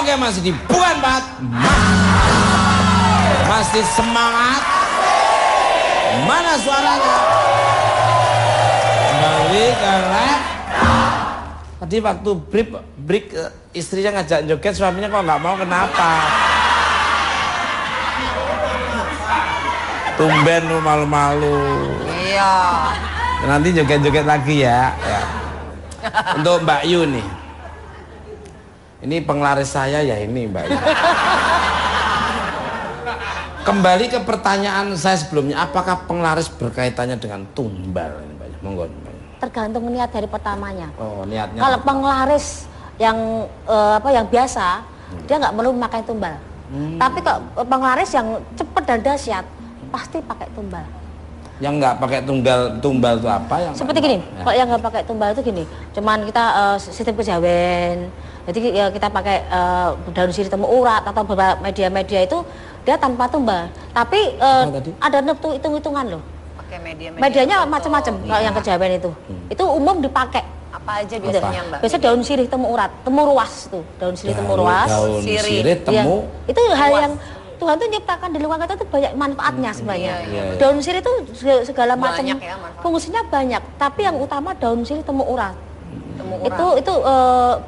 Oke, masih di bukan Pak. Masih semangat. Mana suaranya? Kembali ke lab. Tadi waktu break istrinya ngajak joget, suaminya kok nggak mau, kenapa? Tumben lu malu-malu. Iya. Nanti joget-joget lagi ya. Untuk Mbak Yu nih. Ini penglaris saya ya ini Mbak Yu. Kembali ke pertanyaan saya sebelumnya, apakah penglaris berkaitannya dengan tumbal ini Mbak Yu? Monggo. Tergantung niat dari pertamanya. Oh, niatnya. Kalau penglaris yang yang biasa, dia nggak perlu memakai tumbal. Tapi kalau penglaris yang cepat dan dahsyat, pasti pakai tumbal. Yang nggak pakai tumbal itu apa? Yang seperti gini, ya. Kalau yang nggak pakai tumbal itu gini, cuman kita sistem kejawen. Jadi ya, kita pakai daun sirih temu urat atau beberapa media-media itu dia tanpa tumbal. Tapi ada hitung-hitungan loh. Medianya macam-macam kalau yang kejawen itu. Itu umum dipakai. Apa aja biasanya Mbak? Biasa daun sirih temu urat, temu ruas tuh, daun sirih temu ruas. Daun sirih temu. Ya, itu hal yang Tuhan tuh nyiptakan di lingkungan kita tuh banyak manfaatnya sebenarnya. Daun sirih itu segala macam fungsinya banyak, tapi yang utama daun sirih temu urat. Itu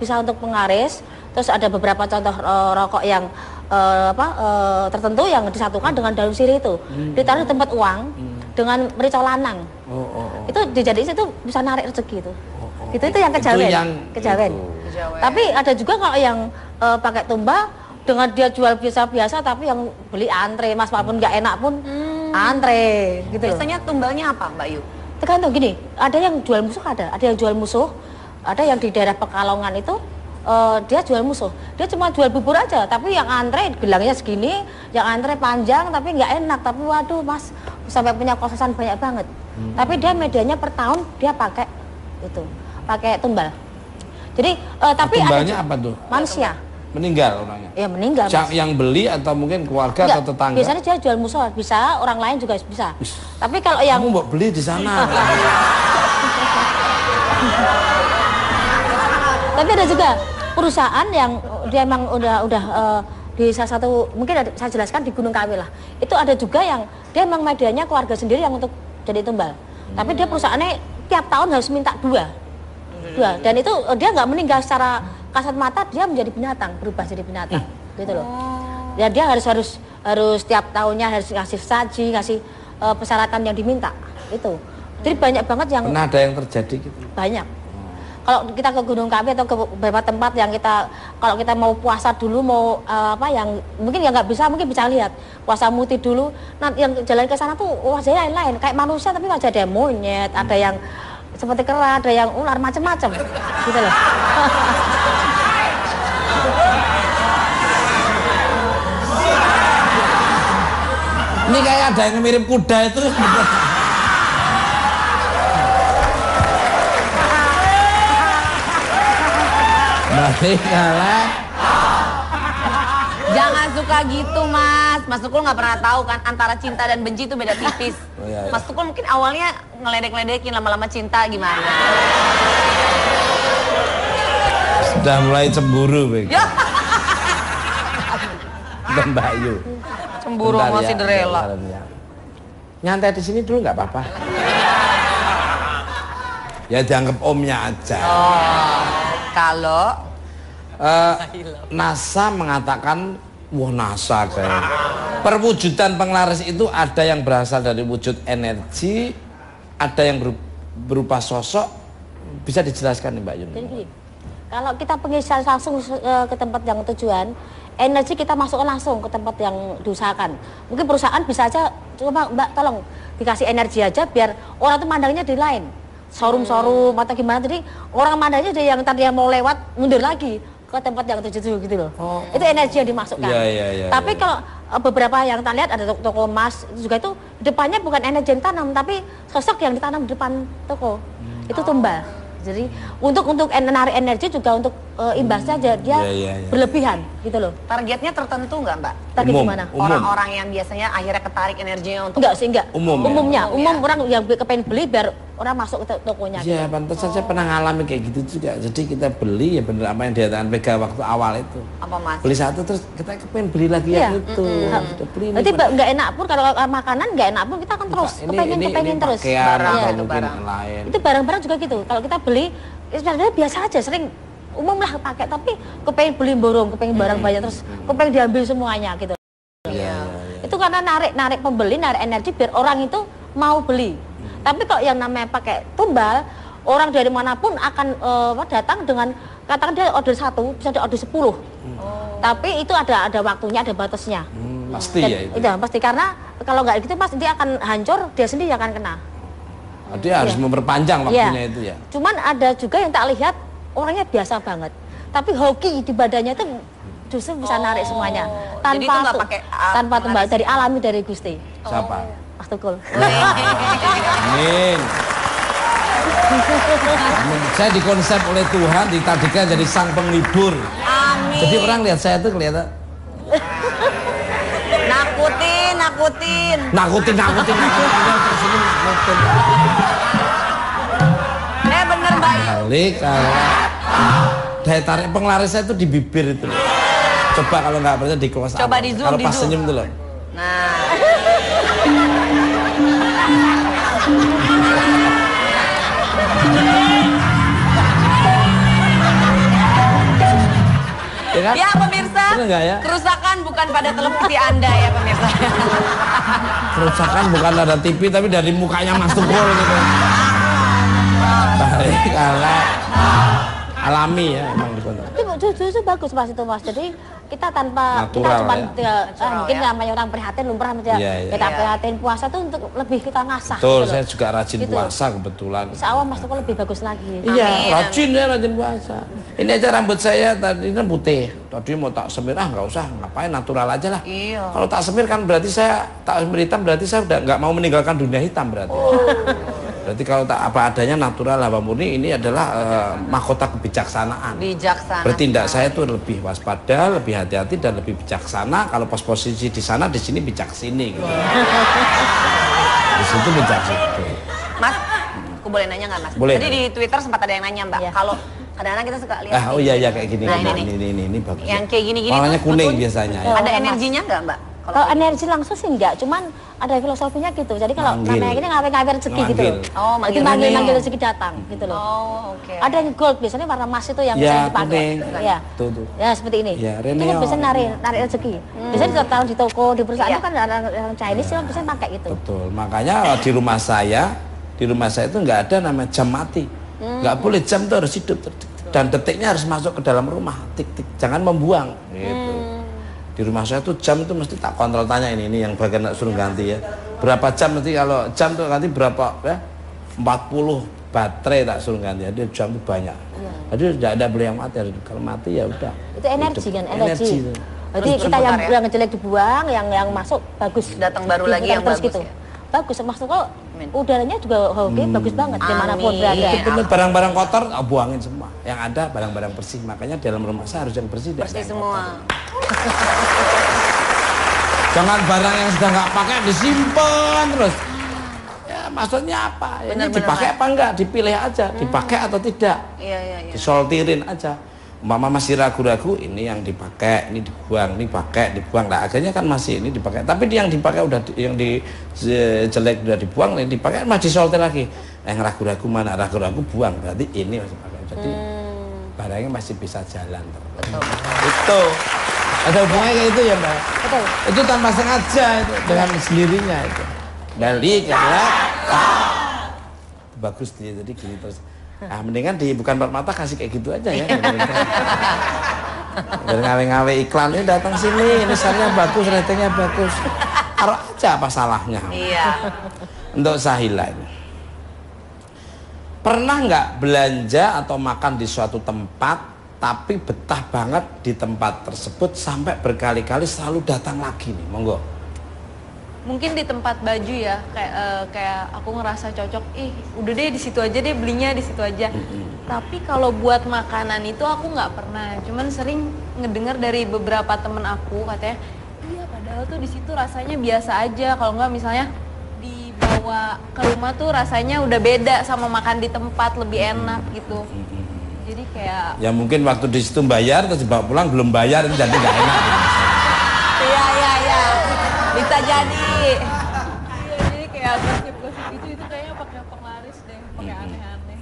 bisa untuk penglaris. Terus ada beberapa contoh rokok yang tertentu yang disatukan dengan daun sirih itu. Ditaruh di tempat uang dengan merica lanang. Itu dijadiin itu bisa narik rezeki itu. Itu yang kejawen. Tapi ada juga kalau yang pakai tumbal dengan dia jual biasa-biasa tapi yang beli antre, Mas, walaupun nggak enak pun antre gitu. Biasanya tumbalnya apa Mbak Yu? Tergantung gini, ada yang jual musuh, ada yang jual musuh, ada yang di daerah Pekalongan itu dia jual musuh, dia cuma jual bubur aja, tapi yang antre gelangnya segini, yang antre panjang tapi nggak enak, tapi waduh Mas sampai punya kosan banyak banget. Tapi dia medianya per tahun dia pakai itu, pakai tumbal. Jadi tapi tumbalnya ada apa tuh? Manusia. Meninggal orangnya? Ya meninggal. Yang beli atau mungkin keluarga atau tetangga? Biasanya dia jual musuh, bisa orang lain juga bisa. Tapi kalau yang kamu mau beli di sana. Tapi ada juga perusahaan yang dia emang udah di salah satu, mungkin saya jelaskan di Gunung Kawi lah. Itu ada juga yang dia emang medianya keluarga sendiri yang untuk jadi tumbal. Tapi dia perusahaannya tiap tahun harus minta dua. Dan itu dia nggak meninggal secara kasat mata, dia menjadi binatang, berubah jadi binatang, gitu loh. Ya dia harus tiap tahunnya harus ngasih saji, ngasih persyaratan yang diminta, itu. Jadi banyak banget yang. Pernah ada yang terjadi gitu? Banyak. Kalau kita ke Gunung Kawi atau ke beberapa tempat yang kalau kita mau puasa dulu, mau yang mungkin ya nggak bisa, mungkin bisa lihat puasa muti dulu. Nah yang jalan ke sana tuh wajahnya lain, kayak manusia tapi wajah ada monyet, ada yang seperti kera, ada yang ular, macam-macam, gitu loh. Ini kayak ada yang mirip kuda itu. Balik kalah. Jangan suka gitu Mas. Mas Tukul nggak pernah tahu kan antara cinta dan benci itu beda tipis. Mas Tukul mungkin awalnya ngeledek-ledekin, lama-lama cinta gimana? Sudah mulai cemburu begitu. Dan Mbak Yu. Cemburu sama Cinderella. Nyantai di sini dulu nggak apa-apa. Ya dianggap omnya aja. Kalau NASA mengatakan, wah NASA kayak perwujudan penglaris itu ada yang berasal dari wujud energi, ada yang berupa sosok. Bisa dijelaskan nih Mbak Yuni? Jadi gini, kalau kita pergi langsung ke tempat yang tujuan, energi kita masukkan langsung ke tempat yang diusahakan. Mungkin perusahaan bisa aja, coba Mbak tolong dikasih energi aja biar orang tuh mandangnya di lain. Showroom atau gimana, jadi orang mandangnya dari yang tadi yang mau lewat mundur lagi ke tempat yang tujuh gitu loh. Itu energi yang dimasukkan. Tapi kalau beberapa yang kita lihat ada toko emas itu juga, itu depannya bukan energi yang tanam tapi sosok yang ditanam di depan toko. Itu tumbal. Jadi untuk menarik energi juga untuk imbasnya dia berlebihan gitu loh. Targetnya tertentu nggak Mbak? Target gimana? Orang-orang yang biasanya akhirnya ketarik energinya untuk enggak sih, enggak. Umum orang yang kepengen beli biar orang masuk ke tokonya. Iya, pantas saja pernah ngalamin kayak gitu juga. Jadi kita beli ya bener apa yang dikatakan Vega waktu awal itu. Apa Mas? Beli satu terus kita kepengen beli lagi ya itu. Berarti nggak enak pun kalau makanan nggak enak pun kita akan terus kepengen terus. Barang lain. Itu barang-barang juga gitu. Kalau kita beli sebenarnya biasa aja, sering umum lah pakai, tapi kepengen beli borong, kepengen barang banyak terus kepengen diambil semuanya gitu. Itu karena narik pembeli, narik energi biar orang itu mau beli. Tapi kalau yang namanya pakai tumbal, orang dari manapun akan datang dengan katakan dia order 1 bisa di order 10. Tapi itu ada waktunya, ada batasnya. Pasti ya itu. Itu pasti, karena kalau nggak gitu pasti dia akan hancur, dia sendiri akan kena. Dia harus memperpanjang waktunya itu ya. Cuman ada juga yang tak lihat orangnya biasa banget, tapi hoki di badannya itu justru bisa narik semuanya tanpa tumbal, dari alami dari Gusti. Siapa? Mas Tukul. Amin. Saya dikonsep oleh Tuhan, ditadikan jadi sang penghibur. Amin. Jadi orang lihat saya tuh kelihatan nakutin. Terus ini nakutin. Bener Mbak. Kalau daya tarik penglaris saya itu di bibir itu loh. Coba kalau nggak percaya di close up. Coba di zoom. Kalau pas senyum tuh loh. Nah. Ya pemirsa, ya? Kerusakan bukan pada televisi Anda ya pemirsa. Kerusakan bukan ada TV tapi dari mukanya Mas Tukul gitu. Kalau alami ya emang dikontrol. Itu bagus Mas itu Mas. Jadi kita tanpa natural, kita cuma mungkin namanya orang prihatin lumrah aja. Kita prihatin puasa tuh untuk lebih kita ngasah. Betul, gitu saya juga rajin gitu. Puasa kebetulan. Insya Allah Mas Tukul lebih bagus lagi. Iya, rajin puasa. Ini aja rambut saya tadi kan putih. Tadi mau tak semir, nggak usah, ngapain, natural aja lah. Iya. Kalau tak semir kan berarti saya tak semir hitam, berarti saya udah nggak mau meninggalkan dunia hitam berarti. Berarti kalau tak apa adanya natural haba murni, ini adalah mahkota kebijaksanaan. Bertindak saya tuh lebih waspada, lebih hati-hati dan lebih bijaksana. Kalau pas posisi di sana, di sini bijak sini. Gitu. Di situ bijak situ. Mas, aku boleh nanya nggak Mas? Boleh. Jadi di Twitter sempat ada yang nanya Mbak, kalau kadang-kadang kita suka lihat. Oh iya kayak gini. Nah, ini bagus. Yang kayak gini-gini. Warnanya kuning biasanya. Ya. Ada energinya nggak Mbak? Kalau energi langsung sih enggak, cuman ada filosofinya gitu. Jadi kalau namanya gini ngawin rezeki gitu loh. Oh, manggil rezeki datang gitu loh. Oh, oke. Ada yang gold, biasanya warna emas itu yang sering dipakai. Ya. Tuh. Ya seperti ini. Ya, itu kan biasanya narik rezeki. Biasanya di tahun di toko, di perusahaan itu kan ada orang Chinese yang biasanya pakai gitu. Betul. Makanya di rumah saya itu nggak ada namanya jam mati. Nggak boleh, jam itu harus hidup dan detiknya harus masuk ke dalam rumah. Tik-tik, jangan membuang gitu. Di rumah saya tuh jam itu mesti tak kontrol, tanya ini yang bagian suruh ganti ya. Berapa jam nanti, kalau jam tuh ganti berapa ya? 40 baterai tak suruh ganti. Jadi jam itu banyak. Jadi tidak ada beli yang mati, kalau mati ya udah. Itu energi kan, energi. Jadi kita yang jelek dibuang, yang masuk bagus. Datang baru lagi yang bagus gitu. Bagus, maksud kok udaranya juga bagus banget dimanapun berada. Barang-barang kotor buangin semua. Yang ada barang-barang bersih. Makanya dalam rumah saya harus yang bersih. Bersih semua. Jangan barang yang sudah nggak pakai disimpan terus. Ya maksudnya apa? Ini dipakai apa enggak? Dipilih aja. Dipakai atau tidak. Iya. Disoltirin aja. Mama masih ragu-ragu, ini yang dipakai, ini dibuang, ini pakai, dibuang. Nah akhirnya kan masih ini dipakai. Tapi yang dipakai udah, yang di jelek udah dibuang, yang dipakai masih disoltir lagi. Yang ragu-ragu mana? Ragu-ragu buang. Berarti ini masih pakai. Jadi barangnya masih bisa jalan. Betul. Itu. Ada hubungannya kayak itu ya Mbak? Betul. Itu tanpa sengaja itu, dengan sendirinya itu. Balik ya. Bagus dia, jadi gini terus. Nah, mendingan di bukan permata kasih kayak gitu aja ya. Biar ngawe-ngawe iklan ini datang sini, ini misalnya bagus, ratingnya bagus. Taruh aja, apa salahnya? Iya. Untuk Sahila ini. Pernah nggak belanja atau makan di suatu tempat tapi betah banget di tempat tersebut sampai berkali-kali selalu datang lagi nih? Monggo. Mungkin di tempat baju ya, kayak aku ngerasa cocok, udah deh di situ aja deh, belinya di situ aja. Tapi kalau buat makanan itu aku nggak pernah, cuman sering ngedengar dari beberapa temen aku katanya, iya padahal tuh di situ rasanya biasa aja. Kalau nggak misalnya dibawa ke rumah tuh rasanya udah beda sama makan di tempat, lebih enak gitu. Jadi kayak ya mungkin waktu di situ bayar terus dibawa pulang belum bayar jadi nggak enak. Iya. Bisa jadi. Iya, jadi kayak gosip-gosip itu kayaknya pakai penglaris deh, pakai aneh-aneh.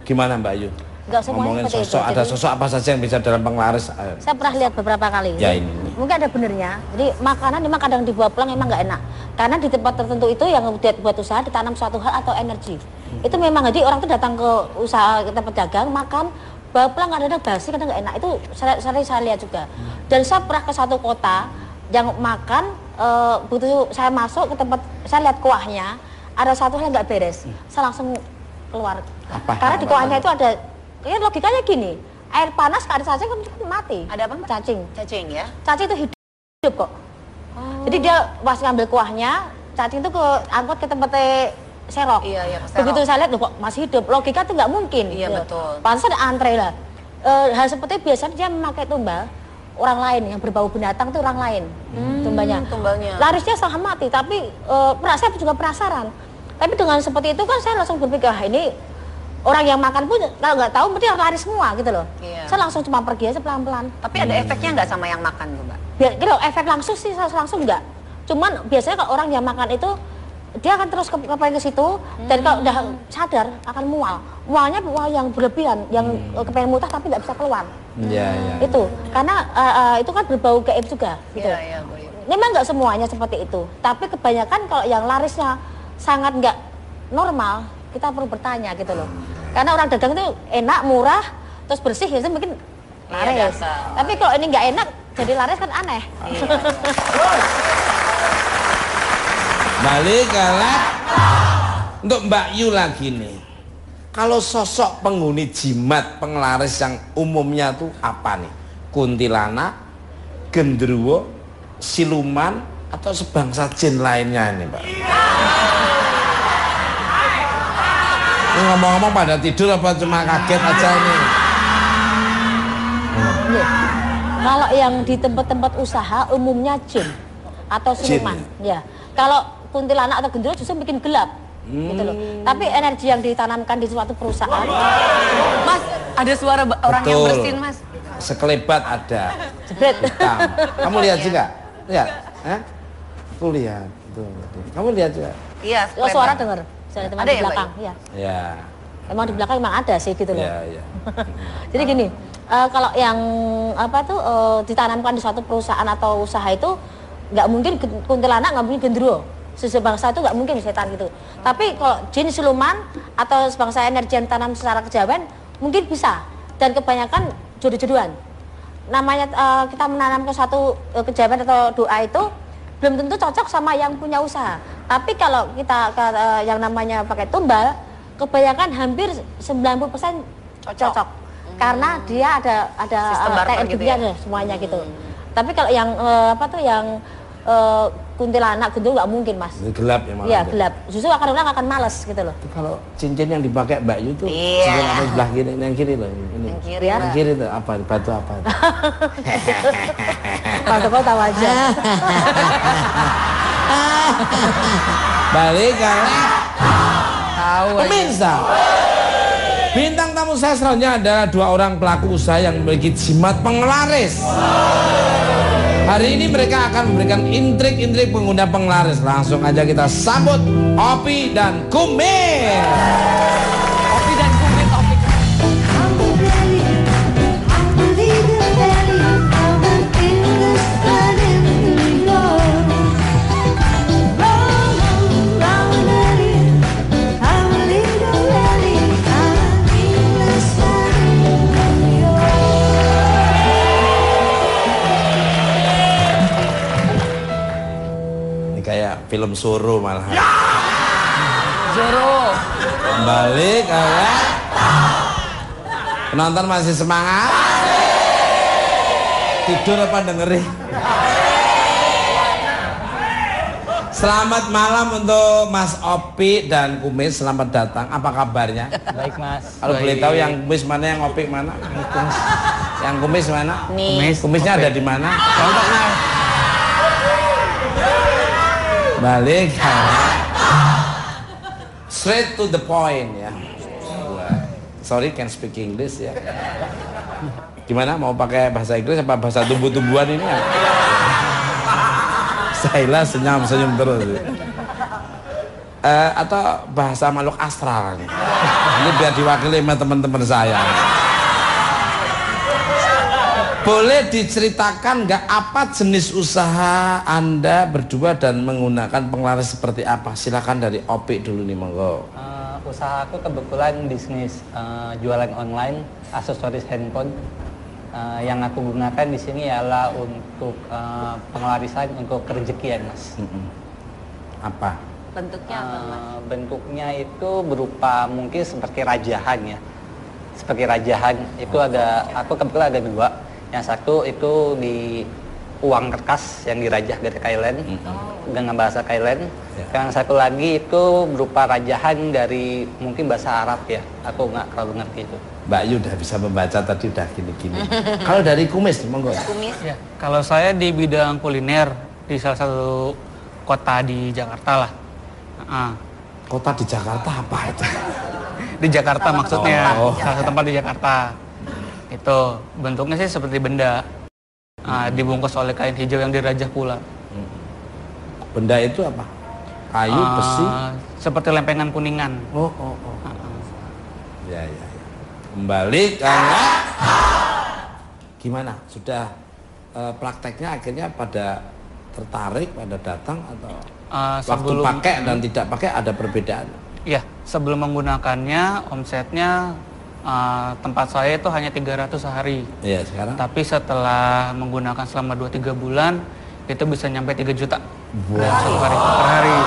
Gimana Mbak Ayu? Enggak semuanya Ngomongin seperti sosok, itu. ada sosok apa saja yang bisa dalam penglaris? Saya pernah lihat beberapa kali. Ya ini. Mungkin ada benernya. Jadi makanan memang kadang dibawa pulang memang nggak enak. Karena di tempat tertentu itu yang buat usaha ditanam suatu hal atau energi. Itu memang jadi orang tuh datang ke usaha ke tempat dagang makan bawa pulang kadang-kadang basi, kadang nggak enak. Itu sering saya lihat juga. Dan saya pernah ke satu kota yang makan begitu saya masuk ke tempat saya lihat kuahnya ada satu hal yang nggak beres. Saya langsung keluar. Karena di kuahnya itu ada ya logikanya gini, air panas ke air cacing kan mati. Ada apa? Cacing. Cacing ya? Cacing itu hidup kok. Jadi dia pas ngambil kuahnya, cacing itu ke angkut ke tempatnya serok. Iya, ke serok. Begitu saya lihat kok masih hidup, logika itu nggak mungkin. Iya, betul. Pantas ada antre lah. Hal seperti biasanya dia memakai tumbal orang lain yang berbau binatang itu orang lain tumbalnya. Larisnya setengah mati, tapi saya juga penasaran. Tapi dengan seperti itu kan saya langsung berpikir ini orang yang makan pun kalau nggak tahu berarti laris semua gitu loh. Iya. Saya langsung cuma pergi aja pelan-pelan. Tapi ada efeknya nggak sama yang makan tuh Mbak? Gitu, efek langsung sih saya langsung nggak. Cuman biasanya kalau orang yang makan itu dia akan terus kepengen ke situ dan kalau udah sadar akan mualnya mual yang berlebihan, yang kepengen muntah tapi nggak bisa keluar. Itu karena itu kan berbau gaib juga gitu. Memang nggak semuanya seperti itu, tapi kebanyakan kalau yang larisnya sangat nggak normal kita perlu bertanya gitu loh, karena orang dagang itu enak, murah, terus bersih ya mungkin laris. Tapi kalau ini nggak enak jadi laris kan aneh. Balik kalah untuk Mbak Yu lagi nih. Kalau sosok penghuni jimat penglaris yang umumnya tuh apa nih? Kuntilanak, genderuwo, siluman, atau sebangsa jin lainnya ini Pak? Ini ngomong-ngomong pada tidur apa cuma kaget aja ini? Kalau yang di tempat-tempat usaha umumnya jin atau siluman, ya. Kalau kuntilanak atau genderuwo justru bikin gelap, gitu loh. Tapi energi yang ditanamkan di suatu perusahaan, Mas, ada suara orang yang bersin Mas. Sekelebat ada. jebret. Hitam. Kamu lihat juga? Lihat? Aku lihat. Tuh. Kamu lihat juga? Iya. Oh, suara dengar. Ada teman di belakang, ya. Ya. Emang di belakang emang ada sih gitu loh. Ya. Jadi gini, kalau yang ditanamkan di suatu perusahaan atau usaha itu nggak mungkin kuntilanak, nggak mungkin genderuwo. Sebangsa itu nggak mungkin setan gitu. Tapi kalau jin, siluman atau sebangsa energi yang tanam secara kejawen mungkin bisa. Dan kebanyakan jodoh-jodohan. Namanya kita menanam ke satu kejawen atau doa itu belum tentu cocok sama yang punya usaha. Tapi kalau kita yang namanya pakai tumbal, kebanyakan hampir 90% cocok. Karena dia ada tekniknya gitu ya? Semuanya gitu. Tapi kalau yang yang kuntilanak genderuwo nggak mungkin Mas. Gelap ya malah. Iya gelap. Justru orang akan males gitu loh. Kalau cincin yang dipakai Mbak Yu tuh cincin apa sebelah kiri, yang kiri loh. Ini. Yang kiri Yang kiri tuh apa? Batu apa? Kalau tahu aja. Balik karena Tahu. pemirsa. Bintang tamu saya selanjutnya adalah dua orang pelaku usaha yang memiliki jimat penglaris. Hari ini mereka akan memberikan intrik-intrik pengguna penglaris. Langsung aja kita sambut Opi dan Kumil. Opi dan Kumil topik. Kayak film Zorro malah. Zorro. Kembali kayak penonton masih semangat. Tidur apa dengerin? Selamat malam untuk Mas Opi dan Kumis, selamat datang. Apa kabarnya? Baik Mas. Kalau boleh tahu yang Kumis mana, yang Opi mana? Kumis. Yang Kumis mana? Nih. Kumisnya ada di mana? Contoh Mas. Balik. Straight to the point ya. Sorry, can speak English ya. Gimana, mau pakai bahasa Inggris apa bahasa tumbuh-tumbuhan ini ya? Saya senyum terus. Atau bahasa makhluk astral nih. Ini biar diwakili sama teman-teman saya. Boleh diceritakan nggak apa jenis usaha Anda berdua dan menggunakan penglaris seperti apa? Silakan dari Opik dulu nih, monggo. Usaha aku kebetulan bisnis jualan online aksesoris handphone. Yang aku gunakan di sini adalah untuk pengelarisan untuk rezekian, Mas. Apa? Bentuknya apa, Mas? Bentuknya itu berupa mungkin seperti rajahan ya. Seperti rajahan itu ada, aku kebetulan ada dua. Yang satu itu di uang kertas yang dirajah dari Thailand dengan bahasa Thailand. Yang satu lagi itu berupa rajahan dari mungkin bahasa Arab ya. Aku nggak terlalu ngerti itu. Mbak Yu udah bisa membaca tadi, udah gini-gini. Kalau dari Kumis, monggo. Kumis. Ya, kalau saya di bidang kuliner di salah satu kota di Jakarta lah. Kota di Jakarta apa itu? Di Jakarta maksudnya, Oh. salah satu tempat di Jakarta. Itu bentuknya sih seperti benda, dibungkus oleh kain hijau yang dirajah pula. Benda itu apa? Kayu, besi? Seperti lempengan kuningan. Oh. Ya. Kembali karena gimana? Sudah prakteknya akhirnya pada tertarik, pada datang atau waktu pakai dan tidak pakai ada perbedaan? Ya, sebelum menggunakannya omsetnya tempat saya itu hanya 300 sehari. Iya, sekarang. Tapi setelah menggunakan selama 2-3 bulan itu bisa nyampe 3 juta. Wow. Per hari.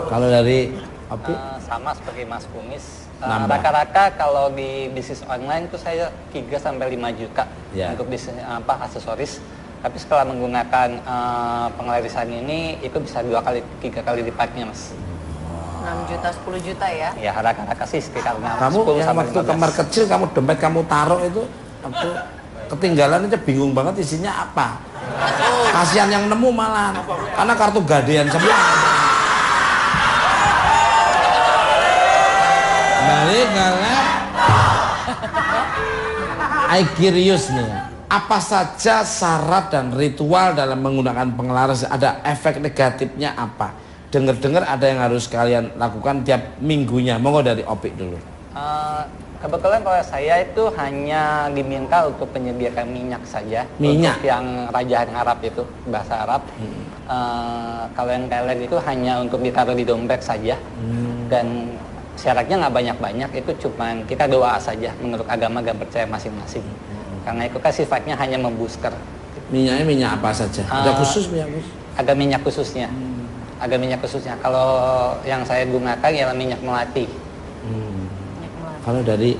Kalau dari Opi? Sama seperti Mas Kumis. Nambah. Rata-rata kalau di bisnis online itu saya 3-5 juta Ya. untuk bisnis aksesoris. Tapi setelah menggunakan pengelarisan ini itu bisa 2-3 kali lipatnya, Mas. 6 juta, 10 juta ya? Ya rata-rata sih sekitar Kamu 10 yang sampai waktu 15. kamar kecil kamu dompet kamu taruh itu waktu ketinggalan aja bingung banget isinya apa. Kasihan yang nemu malah karena kartu gadean semua. Balik karena I curious nih. Apa saja syarat dan ritual dalam menggunakan penglaris? Ada efek negatifnya apa? Dengar-dengar ada yang harus kalian lakukan tiap minggunya. Monggo dari Opik dulu. Kebetulan kalau saya itu hanya diminta untuk menyediakan minyak saja. Minyak? Untuk yang rajahan Arab itu, bahasa Arab. Kalau yang Thailand itu hanya untuk ditaruh di dompet saja. Dan syaratnya nggak banyak-banyak, itu cuma kita doa saja menurut agama dan percaya masing-masing. Karena itu kan sifatnya hanya membooster. Minyaknya minyak apa saja? Ada khusus minyak khusus? Ada minyak khususnya. Ada minyak khususnya. Kalau yang saya gunakan ialah minyak melati. Kalau dari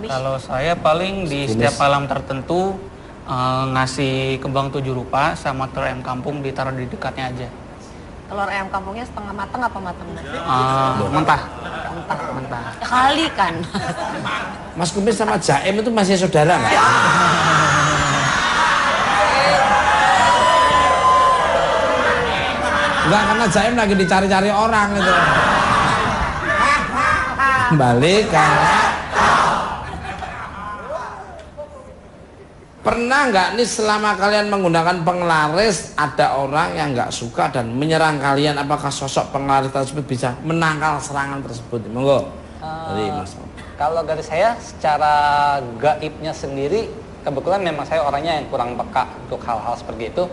Kalau saya paling di Kumis. setiap malam tertentu ngasih kembang 7 rupa sama telur ayam kampung ditaruh di dekatnya aja. Telur ayam kampungnya setengah matang apa matang, Mas? Mentah. Mentah. Kali kan. Mas Kumis sama Jaim itu masih saudara nggak? Enggak, karena Jaim lagi dicari-cari orang itu. Balik karena pernah nggak nih selama kalian menggunakan penglaris ada orang yang nggak suka dan menyerang kalian? Apakah sosok penglaris tersebut bisa menangkal serangan tersebut? Monggo dari Mas. Kalau dari saya secara gaibnya sendiri, kebetulan memang saya orangnya yang kurang peka untuk hal-hal seperti itu.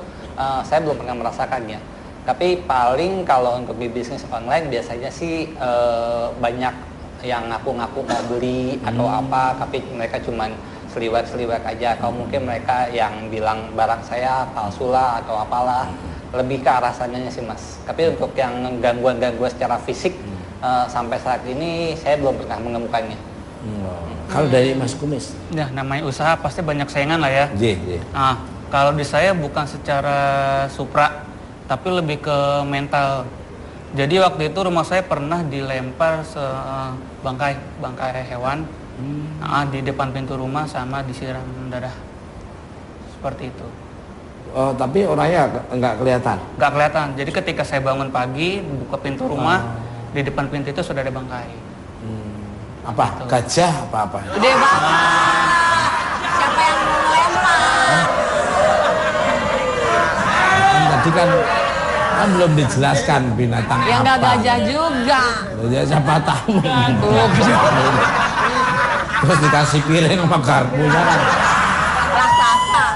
Saya belum pernah merasakannya. Tapi paling kalau untuk di bisnis online biasanya sih banyak yang ngaku-ngaku mau beli atau apa, tapi mereka cuman seliwat-seliwat aja. Atau mungkin mereka yang bilang barang saya palsu lah atau apalah. Lebih ke arah sananya sih, Mas. Tapi untuk yang gangguan-gangguan secara fisik sampai saat ini saya belum pernah menemukannya. Kalau dari Mas Kumis? Ya, namanya usaha pasti banyak saingan lah ya. Iya. Kalau di saya bukan secara supra, tapi lebih ke mental. Jadi waktu itu rumah saya pernah dilempar bangkai hewan di depan pintu rumah sama disiram darah. Seperti itu. Oh, tapi orangnya nggak kelihatan? Nggak kelihatan. Jadi ketika saya bangun pagi, buka pintu rumah, di depan pintu itu sudah ada bangkai. Apa? Gitu. Gajah apa-apa? Gede banget. Siapa yang mau lempar? Tadi kan belum dijelaskan binatang Yang apa. nggak gajah juga. Ya siapa tahu. Terus dikasih piring sama garpunya kan. Raksasa.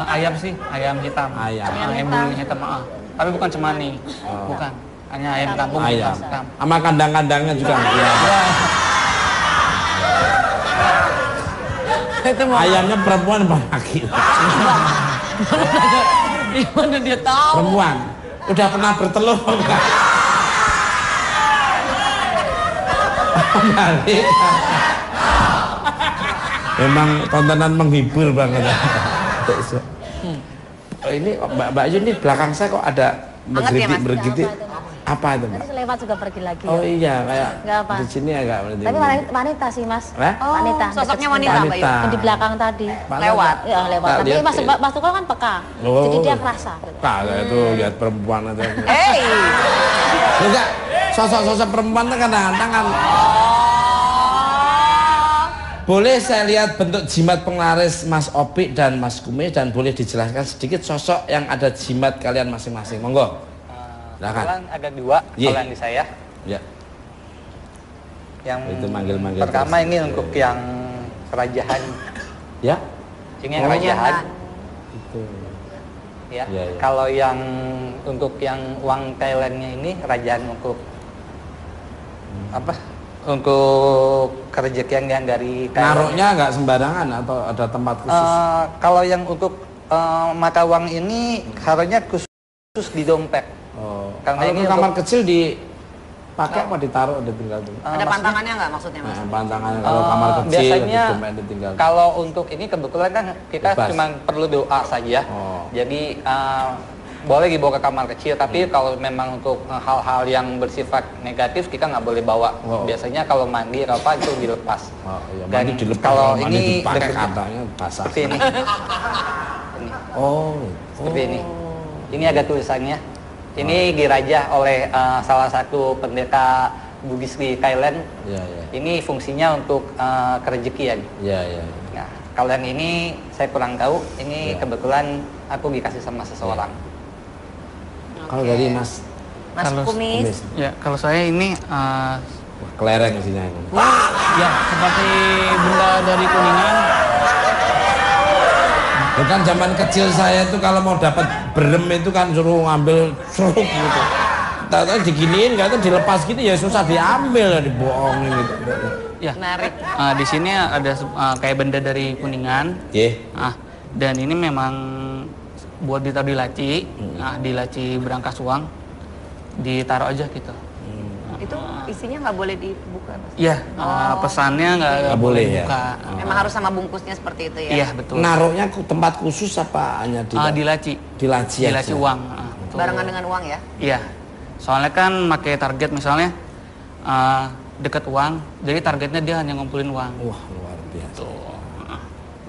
Ayam sih, ayam hitam. Ayam. Ayam bulu hitam. Tapi bukan cemani, bukan. Hanya ayam kampung Ayam. hitam. Sama kandang-kandangnya juga. Ya. Itu mau Ayamnya perempuan apa laki? gimana dia tahu? Perempuan. Udah pernah bertelur enggak? Balik. Memang tontonan menghibur banget. Oh, ini Mbak Ayu ini belakang saya kok ada Anget ya, Mas? bergidik. Apa itu, Mbak? Tadi lewat juga pergi lagi. Oh iya, kayak Nggak apa. di sini agak berarti. Tapi wanita sih mas. Hah? Wanita. Sosoknya dekat wanita, sebentar. Mbak Yu. Wanita. Yang di belakang tadi. Lewat. Ya lewat. Tak Tapi lihat, mas Tukul kan peka. Oh. Jadi dia kerasa. Gitu. Kagak itu lihat perempuan itu. Hey. Enggak, sosok-sosok perempuan itu kadang-kadang kan. Boleh saya lihat bentuk jimat penglaris Mas Opik dan Mas Kumis dan boleh dijelaskan sedikit sosok yang ada jimat kalian masing-masing. Monggo. Silakan. Kebetulan ada dua Iya. kalau yang di saya. Ya. Yang Itu manggil-manggil pertama terus. ini untuk yang kerajaan. Ya. Ini yang Oh. kerajaan. Itu. Ya. Iya, iya. Kalau yang untuk yang uang Thailandnya ini kerajaan untuk apa? Untuk kerejekian yang dari Thailand. Naruhnya nggak sembarangan atau ada tempat khusus? Kalau yang untuk mata uang ini harusnya khusus di dompet. Oh. Karena Kalau ini ke kamar untuk- kecil dipakai apa ditaruh ditinggal tuh? Ada pantangannya nggak maksudnya Mas? Nah, pantangannya kalau kamar kecil biasanya ditinggal. kalau untuk ini kebetulan kan kita Bebas. cuma perlu doa saja. Oh. Jadi boleh dibawa ke kamar kecil, tapi kalau memang untuk hal-hal yang bersifat negatif kita nggak boleh bawa. Oh. Biasanya kalau mandi atau apa itu dilepas. Oh, iya, Dan mandi dilepas, kalau mandi ini dipakai bentuknya katanya basah. seperti ini. Oh. Seperti ini. Ini ada tulisannya. Ini dirajah oleh salah satu pendeta Bugis di Thailand. Iya, iya. Ini fungsinya untuk kerejekian. Iya, iya. Nah, kalau yang ini saya kurang tahu. Ini Ya. kebetulan aku dikasih sama seseorang. Kalau dari Mas Mas Kalau Kumis. Ya, kalau saya ini Wah, kelereng isinya ini. ya seperti benda dari Kuningan. Bukan zaman kecil saya itu kalau mau dapat berem itu kan suruh ngambil seruk gitu. Tahu-tahu diginiin nggak itu dilepas gitu ya susah diambil, dibohongin gitu. Ya. Menarik. Di sini ada kayak benda dari Kuningan. Ye. Dan ini memang buat ditaruh di laci. Di laci berangkas uang ditaruh aja gitu. Itu isinya nggak boleh dibuka Mas? Iya, pesannya nggak Nggak boleh ya? buka. Memang harus sama bungkusnya seperti itu ya? Iya, betul. Naruhnya tempat khusus apa hanya di Di laci. di laci Di aja? laci uang. Betul. Barengan dengan uang ya? Iya. Soalnya kan pakai target misalnya dekat uang, jadi targetnya dia hanya ngumpulin uang. Wah, luar biasa. Tuh.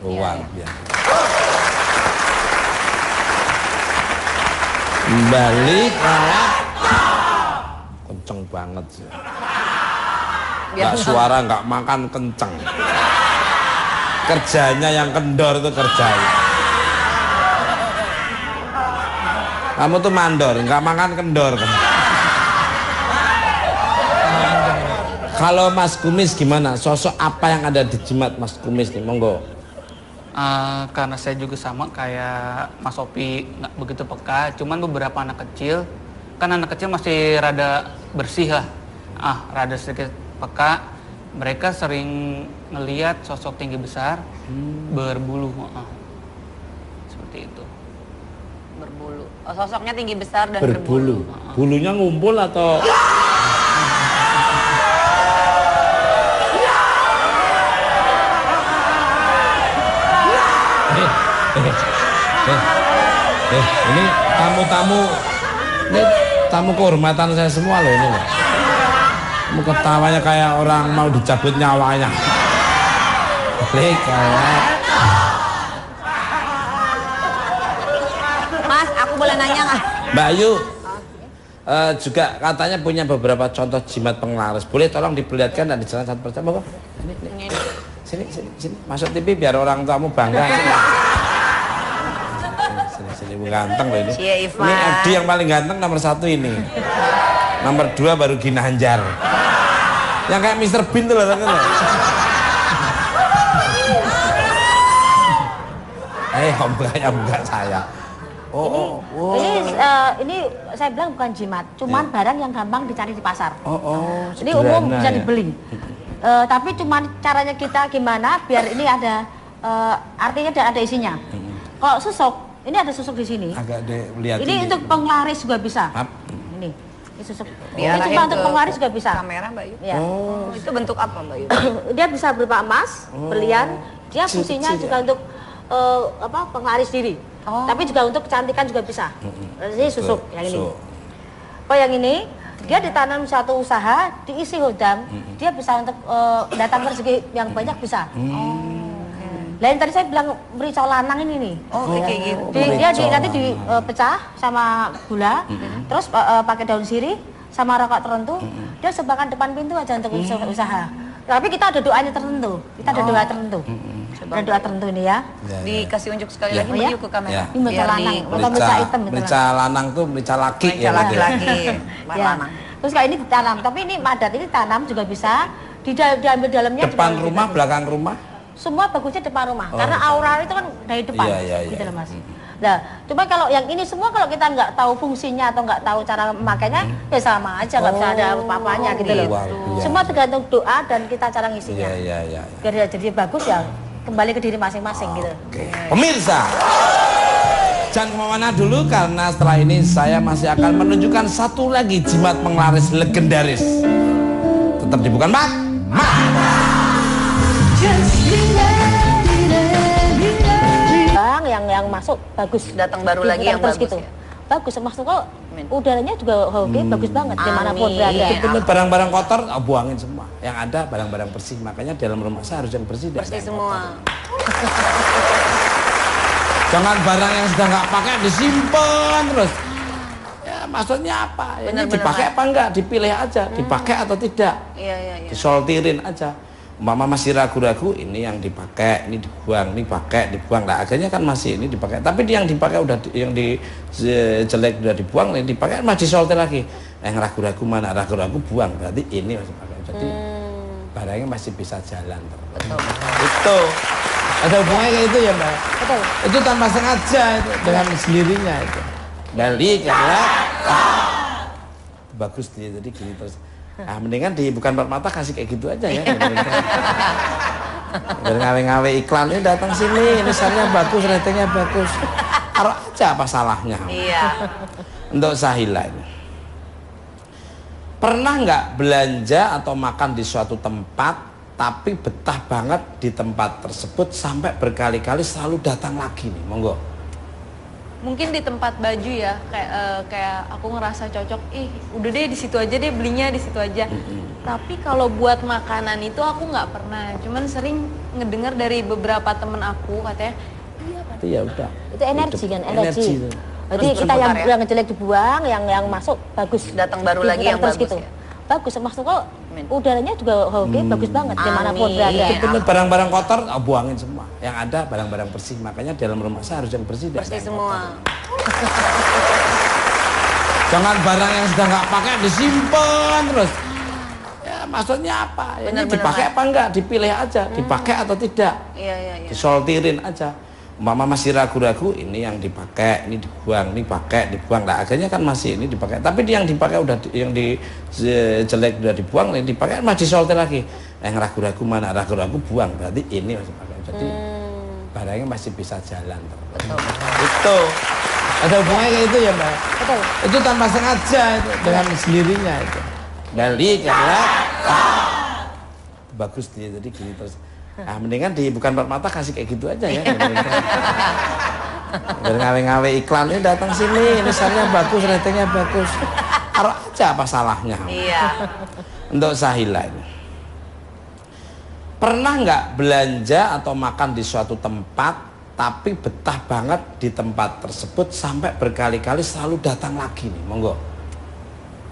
Luar Iya, biasa. Balik malah kenceng banget sih. Nggak suara nggak makan kenceng. Kerjanya yang kendor itu kerjanya. Kamu tuh mandor, nggak makan kendor kan? Kalau Mas Kumis gimana? Sosok apa yang ada di jimat Mas Kumis nih? Monggo. Karena saya juga sama kayak Mas Sopi, nggak begitu peka. Cuman beberapa anak kecil, kan anak kecil masih rada bersih lah, rada sedikit peka. Mereka sering ngelihat sosok tinggi besar berbulu, seperti itu. Berbulu. Oh, sosoknya tinggi besar dan Berbulu. Bulunya ngumpul atau? Ini tamu-tamu ini tamu kehormatan saya semua loh ini loh. Kamu ketawanya kayak orang mau dicabut nyawanya. Balik kayak. Mas, aku boleh nanya nggak? Mbak Ayu juga katanya punya beberapa contoh jimat penglaris. Boleh tolong diperlihatkan dan dijelaskan satu persatu? Ini. Sini. Masuk TV biar orang tamu bangga. Sini ganteng loh ini. Ini Edi yang paling ganteng nomor 1 ini. Nomor 2 baru Ginanjar. Yang kayak Mr. Bean tuh loh. Om buka saya. Ini saya bilang bukan jimat, cuman barang yang gampang dicari di pasar. Ini sederhana, umum bisa dibeli. Tapi cuman caranya kita gimana biar ini ada artinya dan ada isinya. Kalau susuk, ini ada susuk di sini. Agak lihat. Ini untuk penglaris juga bisa. Ini susuk. Ini cuma untuk penglaris juga bisa. Kamera Mbak Yu. Ya. Itu bentuk apa Mbak Yu? Dia bisa berupa emas, berlian. Dia fungsinya juga untuk penglaris diri. Tapi juga untuk kecantikan juga bisa. Ini susuk yang ini. Kalau yang ini dia ditanam satu usaha, diisi hodam, dia bisa untuk datang rezeki yang banyak bisa. Lain tadi saya bilang merica lanang ini nih. Kayak gitu. Dia nanti dipecah sama gula, terus pakai daun sirih sama rokok tertentu, dia sebakan depan pintu aja untuk usaha. Tapi kita ada doanya tertentu, kita ada doa tertentu. Ada doa tertentu ini ya. Dikasih unjuk sekali lagi Mbak Yu ke kamera. Ini merica lanang, atau merica hitam. Merica lanang tuh merica laki. Merica laki-laki. Lanang. Terus kalau ini ditanam, tapi ini madat ini tanam juga bisa, diambil dalamnya. Depan rumah, belakang rumah. Semua bagusnya depan rumah, karena aura itu kan dari depan, gitu loh Mas. Nah, cuma kalau yang ini semua kalau kita nggak tahu fungsinya atau nggak tahu cara memakainya, ya sama aja, nggak bisa ada apa-apanya gitu loh. Semua tergantung doa dan kita cara ngisinya. Biar jadi bagus ya, kembali ke diri masing-masing gitu. Pemirsa, jangan kemana-mana dulu karena setelah ini saya masih akan menunjukkan satu lagi jimat penglaris legendaris. Tetap di Bukan Mak. Yang masuk bagus, datang baru lagi yang bagus gitu. Ya? Bagus, maksud kok udaranya juga bagus banget dimanapun berada. Barang-barang kotor buangin semua. Yang ada barang-barang bersih. Makanya dalam rumah saya harus yang bersih. Bersih semua. Jangan barang yang sudah nggak pakai disimpan terus. Ya maksudnya apa? Ini dipakai apa enggak? Dipilih aja. Dipakai atau tidak? Iya. Disoltirin aja. Mama masih ragu-ragu, ini yang dipakai, ini dibuang, ini pakai, dibuang. Nah akhirnya kan masih ini dipakai. Tapi yang dipakai udah, yang di jelek udah dibuang, ini dipakai masih disoltir lagi. Yang ragu-ragu mana? Ragu-ragu buang. Berarti ini masih pakai. Jadi barangnya masih bisa jalan. Betul. Itu ada hubungannya kayak itu ya Mbak. Betul. Itu tanpa sengaja itu, dengan sendirinya itu. Balik ya. Bagus dia jadi gini terus. Nah, mendingan di Bukan Empat Mata kasih kayak gitu aja ya. Biar ngawe-ngawe iklannya datang sini, misalnya bagus, ratingnya bagus. Taruh aja apa salahnya. Iya. Untuk Sahila ini. Pernah nggak belanja atau makan di suatu tempat tapi betah banget di tempat tersebut sampai berkali-kali selalu datang lagi nih? Monggo. Mungkin di tempat baju ya, kayak aku ngerasa cocok, udah deh di situ aja deh, belinya di situ aja. Tapi kalau buat makanan itu aku nggak pernah, cuman sering ngedengar dari beberapa temen aku katanya, Itu ya udah. Itu energi kan, energi. Jadi Terus kita yang berputar ya? jelek dibuang, yang masuk bagus. Datang baru lagi yang terus bagus gitu. ya? Bagus, maksud kok udaranya juga bagus banget dimanapun berada. Itu bener barang-barang kotor buangin semua. Yang ada barang-barang bersih. Makanya dalam rumah saya harus yang bersih. Bersih semua. Jangan barang yang sudah nggak pakai disimpan terus. Ya maksudnya apa? Ini dipakai apa enggak? Dipilih aja. Dipakai atau tidak? Iya. Disoltirin aja. Mama masih ragu-ragu, ini yang dipakai, ini dibuang, ini pakai, dibuang. Nah akhirnya kan masih ini dipakai. Tapi yang dipakai udah, yang di jelek udah dibuang, ini dipakai masih disoltir lagi. Yang ragu-ragu mana? Ragu-ragu buang. Berarti ini masih pakai. Jadi barangnya masih bisa jalan. Betul. Itu ada hubungannya kayak itu ya Mbak. Betul. Itu tanpa sengaja itu, dengan sendirinya itu. Balik ya. Bagus dia jadi gini terus. Nah, mendingan di Bukan Empat Mata kasih kayak gitu aja ya. Biar ngawe-ngawe iklan ini datang sini, ini sarnya bagus, ratingnya bagus. Taruh aja, apa salahnya? Iya. Untuk Sahila ini, pernah nggak belanja atau makan di suatu tempat tapi betah banget di tempat tersebut sampai berkali-kali selalu datang lagi nih? Monggo.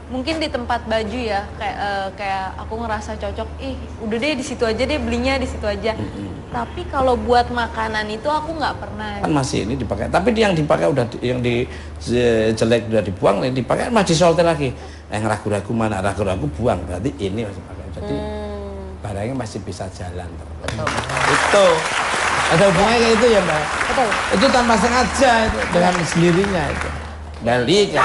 Mungkin di tempat baju ya, kayak aku ngerasa cocok, udah deh di situ aja deh, belinya di situ aja. Tapi kalau buat makanan itu aku nggak pernah. Kan masih ini dipakai, tapi yang dipakai udah yang di jelek udah dibuang, yang dipakai masih disolter lagi. Yang ragu-ragu mana, ragu-ragu buang, berarti ini masih pakai. Jadi barangnya masih bisa jalan. Betul. Itu ada hubungannya kayak itu ya Mbak. Betul. Itu tanpa sengaja itu, dengan sendirinya itu. Balik ya.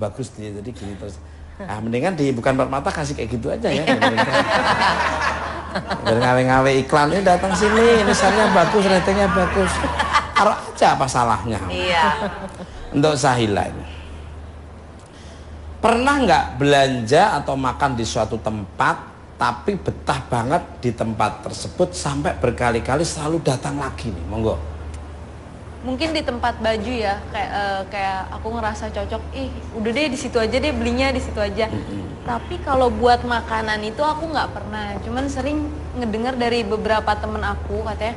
Bagus dia, jadi gini terus. Nah, mendingan di bukan empat mata kasih kayak gitu aja ya. Biar ngawe-ngawe iklan ini datang sini, ini sarnya bagus, ratingnya bagus. Taruh aja, apa salahnya? Iya. Untuk Sahila ini, pernah nggak belanja atau makan di suatu tempat tapi betah banget di tempat tersebut sampai berkali-kali selalu datang lagi nih? Monggo. Mungkin di tempat baju ya, kayak aku ngerasa cocok, udah deh di situ aja deh, belinya di situ aja. Tapi kalau buat makanan itu aku nggak pernah, cuman sering ngedengar dari beberapa temen aku katanya,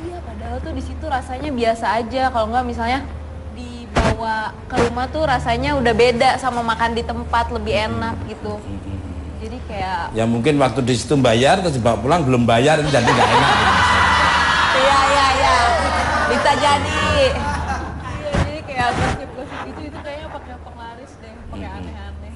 iya padahal tuh di situ rasanya biasa aja, kalau nggak misalnya dibawa ke rumah tuh rasanya udah beda sama makan di tempat, lebih enak gitu. Jadi kayak ya mungkin waktu di situ bayar terus dibawa pulang belum bayar, jadi nggak enak. Iya. Bisa jadi. Iya, jadi kayak gosip-gosip itu kayaknya pakai penglaris deh, pakai aneh-aneh.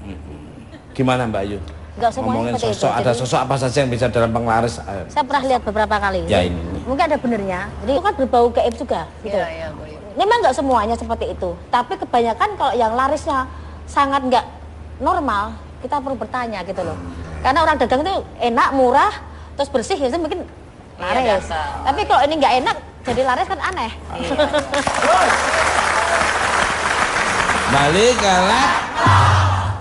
Gimana Mbak Ayu? Enggak semuanya Ngomongin seperti sosok, itu. ada Jadi, sosok apa saja yang bisa dalam penglaris? saya pernah lihat beberapa kali. Ya, ini. Mungkin ada benernya. Jadi itu kan berbau gaib juga gitu. Iya, boleh. Memang nggak semuanya seperti itu. Tapi kebanyakan kalau yang larisnya sangat nggak normal, kita perlu bertanya gitu loh. Karena orang dagang itu enak, murah, terus bersih, ya mungkin laris. biasa. Tapi kalau ini nggak enak, jadi laris kan aneh. Balik kalah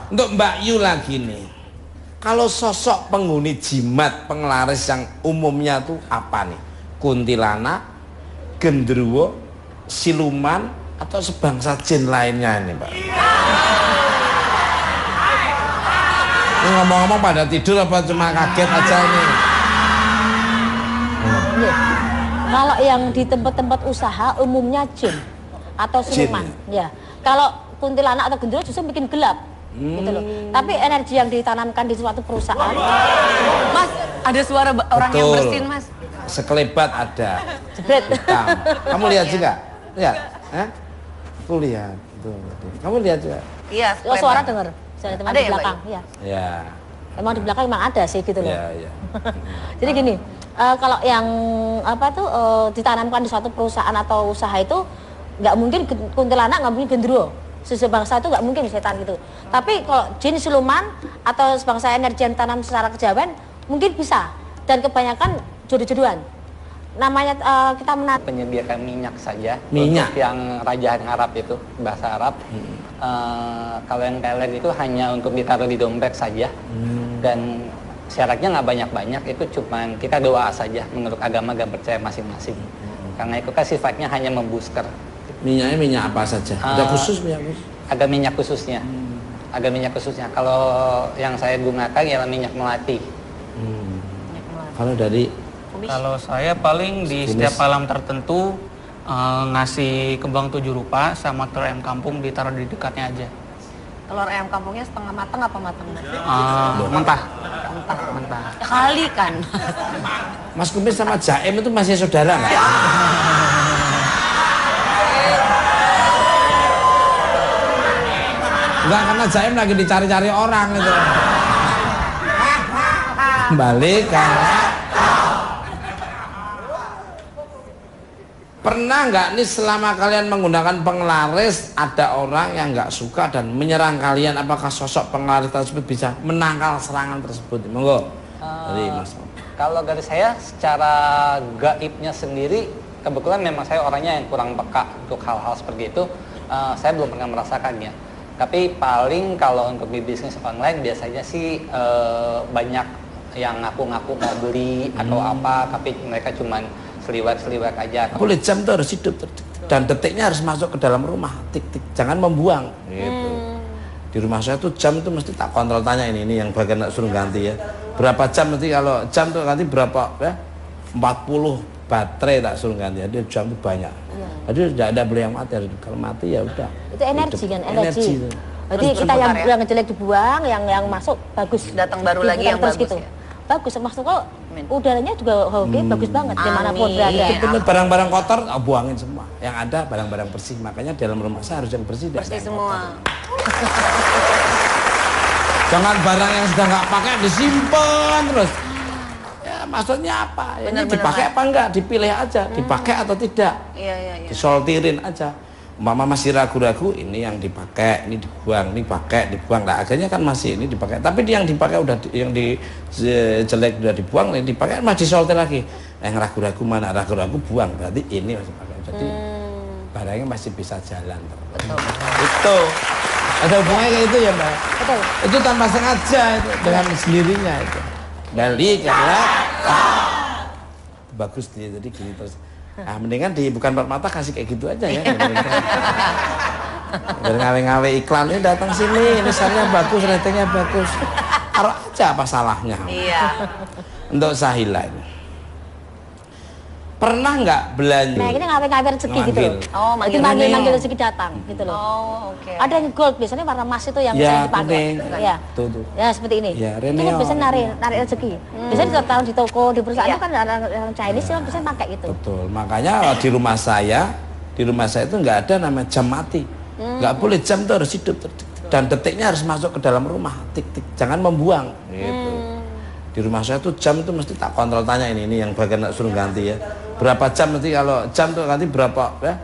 untuk Mbak Yu lagi nih. Kalau sosok penghuni jimat penglaris yang umumnya tuh apa nih? Kuntilanak, genderuwo, siluman, atau sebangsa jin lainnya ini Pak? Ini ngomong-ngomong pada tidur apa cuma kaget aja ini? Iya. Kalau yang di tempat-tempat usaha umumnya jin atau siluman. Ya. Kalau kuntilanak atau genderuwo justru bikin gelap. Gitu loh. Tapi energi yang ditanamkan di suatu perusahaan. Mas, ada suara orang yang bersin, Mas. Sekelebat ada. Jebret. Hitam. Kamu lihat juga? Lihat? Aku lihat. Tuh. Kamu lihat juga? Iya, Oh, suara dengar. Suara teman Ada di ya, belakang. Mbak? Iya. Ya. Emang di belakang emang ada sih gitu loh. Ya. Jadi gini, kalau yang apa tuh ditanamkan di suatu perusahaan atau usaha itu nggak mungkin kuntilanak, nggak mungkin genderuwo. Sebangsa itu nggak mungkin setan gitu. Tapi kalau jin, siluman atau sebangsa energi yang tanam secara kejawen mungkin bisa. Dan kebanyakan jodoh-jodohan. Namanya kita Penyediakan minyak saja. Minyak? Untuk yang rajaan Arab itu, bahasa Arab. Kalau yang teler itu hanya untuk ditaruh di dompet saja. Dan syaratnya nggak banyak-banyak, itu cuma kita doa saja menurut agama dan percaya masing-masing. Karena itu kan sifatnya hanya membooster. Minyaknya minyak apa saja? Ada khusus minyak khusus? Ada minyak khususnya. Ada minyak khususnya. Kalau yang saya gunakan ialah minyak melati. Kalau dari Kalau saya paling di Kumis. setiap malam tertentu ngasih kembang 7 rupa sama telur ayam kampung ditaruh di dekatnya aja. Telur ayam kampungnya setengah matang apa matang, Mas? Mentah. Mentah. Kali kan. Mas Kumis sama Jaim itu masih saudara nggak? Enggak, karena Jaim lagi dicari-cari orang itu. Balik kan. Pernah nggak nih selama kalian menggunakan penglaris ada orang yang nggak suka dan menyerang kalian? Apakah sosok penglaris tersebut bisa menangkal serangan tersebut? Monggo. Dari Mas. Kalau dari saya secara gaibnya sendiri, kebetulan memang saya orangnya yang kurang peka untuk hal-hal seperti itu. Saya belum pernah merasakannya. Tapi paling kalau untuk di bisnis online biasanya sih banyak yang ngaku-ngaku mau beli atau apa, tapi mereka cuman seliwek aja. Boleh jam tuh harus hidup dan detiknya harus masuk ke dalam rumah, tik-tik, jangan membuang gitu. Di rumah saya tuh jam itu mesti tak kontrol, tanya ini yang bagian suruh ganti ya. Berapa jam nanti, kalau jam tuh ganti berapa ya? 40 baterai tak suruh ganti. Jadi jam itu banyak. Jadi tidak ada beli yang mati, kalau mati ya udah. Itu energi kan, energi. Jadi Terus kita yang ya? jelek dibuang, yang masuk bagus. Datang baru lagi yang terus bagus gitu. ya? Bagus, maksud kok udaranya juga oke, bagus banget dimanapun berada. Itu bener, barang-barang kotor buangin semua. Yang ada barang-barang bersih. Makanya dalam rumah saya harus yang bersih dan Bersih yang semua. kotor. Jangan barang yang sudah nggak pakai disimpan terus. Ya maksudnya apa? Ini dipakai apa enggak? Dipilih aja, dipakai atau tidak. Iya. Disoltirin aja. Mama masih ragu-ragu, ini yang dipakai, ini dibuang, ini pakai, dibuang. Nah akhirnya kan masih ini dipakai. Tapi yang dipakai udah, yang di jelek udah dibuang, yang dipakai masih disoltir lagi. Yang ragu-ragu mana? Ragu-ragu buang. Berarti ini masih pakai. Jadi barangnya masih bisa jalan. Betul. Itu ada hubungannya kayak itu ya Mbak. Betul. Itu tanpa sengaja itu, dengan sendirinya itu. Balik ya. Bagus dia, jadi gini terus. Nah, mendingan di bukan empat mata kasih kayak gitu aja ya. Biar ngawe-ngawe iklan ini datang sini, misalnya bagus, ratingnya bagus. Taruh aja apa salahnya. Iya. Untuk Sahila ini. Pernah nggak belanja? Nah, ini ngawe-ngawe rezeki gitu loh. Oh, Jadi manggil rezeki datang gitu loh. Oh, oke. Ada yang gold, biasanya warna emas itu yang Ya, sering dipakai. kuning. Ya. Tuh. Ya, seperti ini. Ya, Itu kan Reneo. biasanya narik rezeki. Biasanya ditaruh di toko, di perusahaan itu kan orang Chinese yang biasanya pakai gitu. Betul. Makanya di rumah saya itu nggak ada namanya jam mati. Nggak boleh, jam itu harus hidup dan detiknya harus masuk ke dalam rumah, tik-tik, jangan membuang. Gitu. Di rumah saya tuh jam itu mesti tak kontrol, tanya ini yang bagian suruh ganti ya. Berapa jam nanti, kalau jam tuh ganti berapa ya?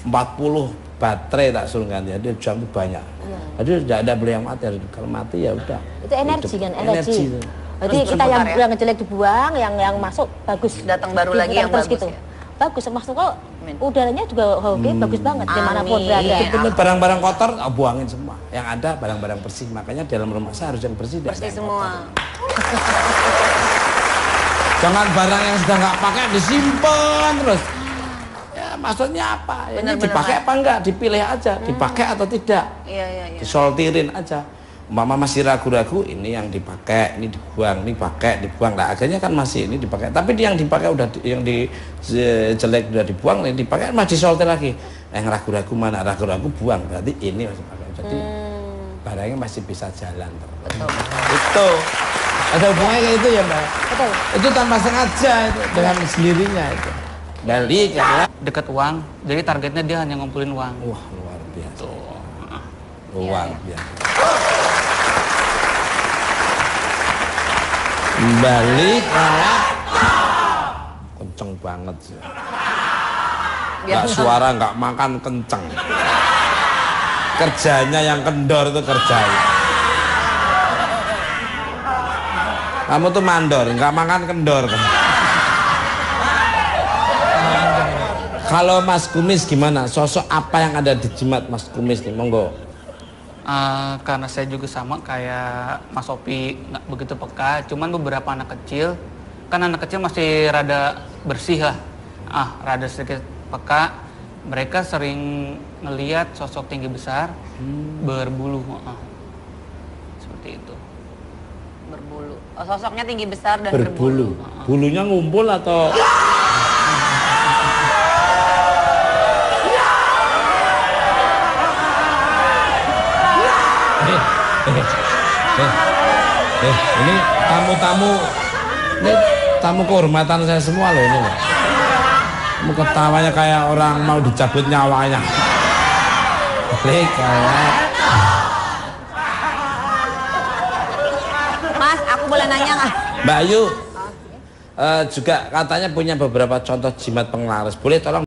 40 baterai tak suruh ganti. Jadi jam itu banyak. Jadi tidak ada beli yang mati. Kalau mati ya udah. Itu energi kan, energi. Itu. Jadi kita yang jelek dibuang, yang masuk bagus. Datang baru lagi yang terus bagus gitu. ya? Bagus, maksud kok udaranya juga oke, bagus banget dimanapun berada. Itu bener, barang-barang kotor buangin semua. Yang ada barang-barang bersih. Makanya dalam rumah saya harus yang bersih dan Bersih yang semua. Jangan barang yang sudah nggak pakai disimpan terus. Ya maksudnya apa? Ini dipakai apa enggak? Dipilih aja, dipakai atau tidak. Iya. Disoltirin aja. Mama masih ragu-ragu, ini yang dipakai, ini dibuang, ini pakai, dibuang. Nah akhirnya kan masih ini dipakai. Tapi yang dipakai udah, yang di jelek udah dibuang, yang dipakai masih disoltir lagi. Yang ragu-ragu mana? Ragu-ragu buang. Berarti ini masih pakai. Jadi barangnya masih bisa jalan. Betul. Itu ada hubungannya kayak itu ya Mbak. Betul. Itu tanpa sengaja itu, dengan sendirinya itu. Balik ya. Dekat uang, jadi targetnya dia hanya ngumpulin uang. Wah luar biasa. Luar biasa. Balik ya. Kenceng banget sih. Nggak suara, nggak makan, kenceng. Kerjanya yang kendor itu kerjanya. Kamu tuh mandor, nggak makan kendor kan? Kalau Mas Kumis gimana? Sosok apa yang ada di jimat Mas Kumis nih? Monggo. Karena saya juga sama kayak Mas Opi, nggak begitu peka. Cuman beberapa anak kecil, kan anak kecil masih rada bersih lah. Rada sedikit peka. Mereka sering ngelihat sosok tinggi besar berbulu. Seperti itu. Berbulu. Oh, sosoknya tinggi besar dan Berbulu. Bulunya ngumpul atau? Ini tamu-tamu, ini tamu kehormatan saya semua loh ini loh. Kamu ketawanya kayak orang mau dicabut nyawanya. Kayak. Mas, aku boleh nanya nggak? Mbak Ayu juga katanya punya beberapa contoh jimat penglaris. Boleh tolong